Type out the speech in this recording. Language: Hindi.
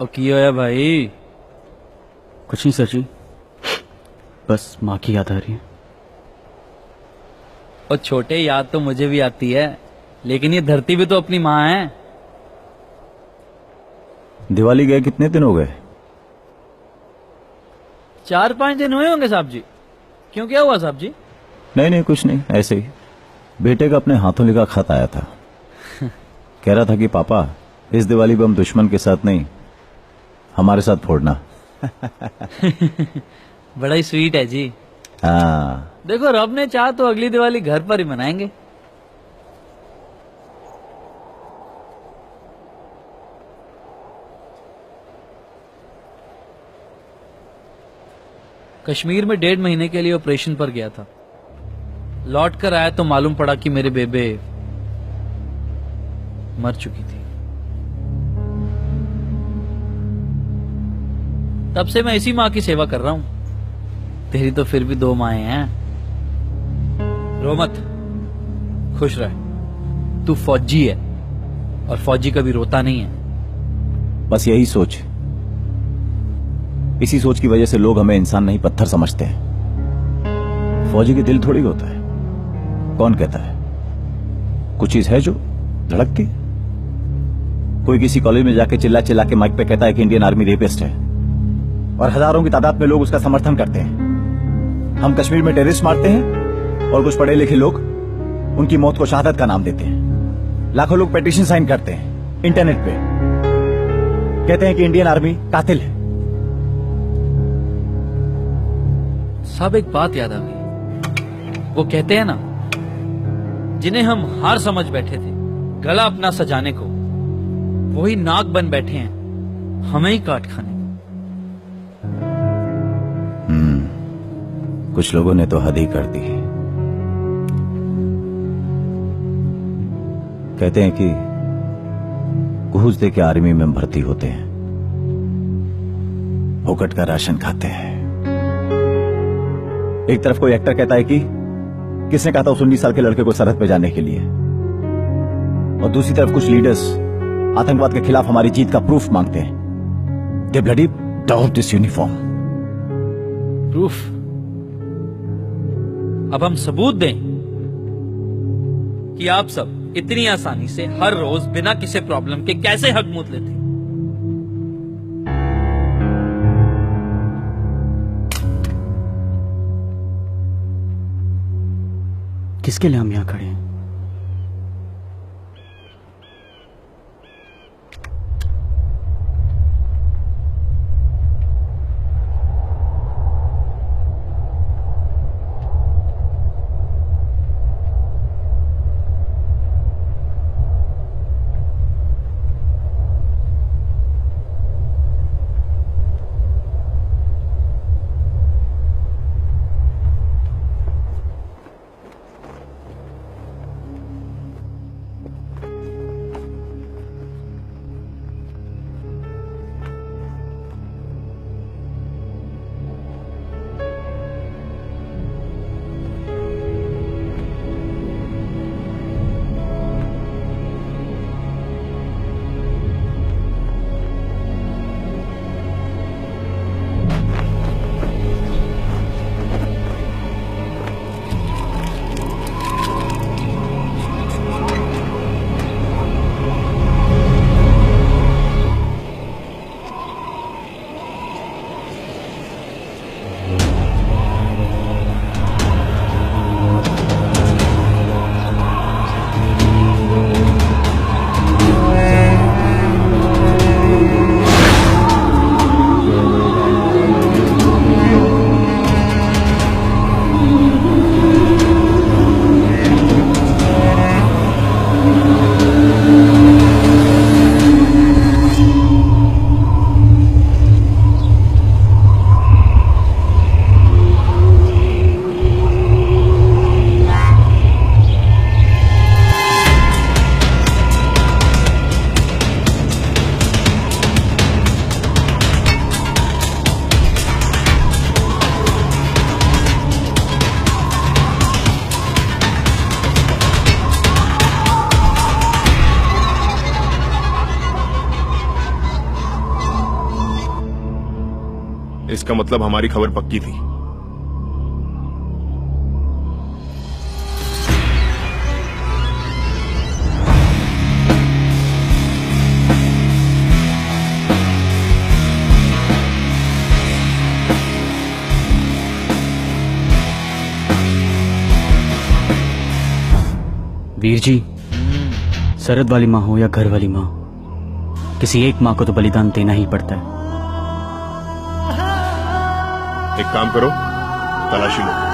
और की होया भाई? कुछ नहीं सर जी, बस माँ की याद आ रही है। और छोटे, याद तो मुझे भी आती है, लेकिन ये धरती भी तो अपनी माँ है। दिवाली गए कितने दिन हो गए? 4-5 दिन हुए होंगे साहब जी। क्यों, क्या हुआ साहब जी? नहीं नहीं, कुछ नहीं, ऐसे ही। बेटे का अपने हाथों लिखा खत आया था। कह रहा था कि पापा, इस दिवाली बम दुश्मन के साथ नहीं, हमारे साथ फोड़ना। बड़ा ही स्वीट है जी। हाँ। देखो, रब ने चाहा तो अगली दिवाली घर पर ही मनाएंगे। कश्मीर में 1.5 महीने के लिए ऑपरेशन पर गया था। लौट कर आया तो मालूम पड़ा कि मेरे बेबे मर चुकी थी। तब से मैं इसी माँ की सेवा कर रहा हूं। तेरी तो फिर भी 2 माएं हैं। रो मत, खुश रह। तू फौजी है और फौजी कभी रोता नहीं है। बस यही सोच, इसी सोच की वजह से लोग हमें इंसान नहीं पत्थर समझते हैं। फौजी के दिल थोड़ी होता है। कौन कहता है? कुछ चीज है जो धड़कती। कोई किसी कॉलेज में जाके चिल्ला चिल्ला के माइक पे कहता है कि इंडियन आर्मी रेपिस्ट है, और हजारों की तादाद में लोग उसका समर्थन करते हैं। हम कश्मीर में टेररिस्ट मारते हैं और कुछ पढ़े लिखे लोग उनकी मौत को शहादत का नाम देते हैं। लाखों लोग पेटिशन साइन करते हैं इंटरनेट पे, कहते हैं कि इंडियन आर्मी कातिल है। सब एक बात याद आ गई। वो कहते हैं ना, जिन्हें हम हार समझ बैठे थे गला अपना सजाने को, वही नाग बन बैठे हैं हमें ही काट खाने। कुछ लोगों ने तो हद ही कर दी। कहते हैं कि घूस दे के आर्मी में भर्ती होते हैं, फोकट का राशन खाते हैं। एक तरफ कोई एक्टर कहता है कि किसने कहा था उस 19 साल के लड़के को सरहद पे जाने के लिए, और दूसरी तरफ कुछ लीडर्स आतंकवाद के खिलाफ हमारी जीत का प्रूफ मांगते हैं। They bloody dog this uniform. Proof? अब हम सबूत दें कि आप सब इतनी आसानी से हर रोज बिना किसी प्रॉब्लम के कैसे हक मूत लेते। किसके लिए हम यहां खड़े हैं? इसका मतलब हमारी खबर पक्की थी। वीर जी, सरहद वाली माँ हो या घर वाली माँ, किसी एक माँ को तो बलिदान देना ही पड़ता है। एक काम करो, तलाशी लो।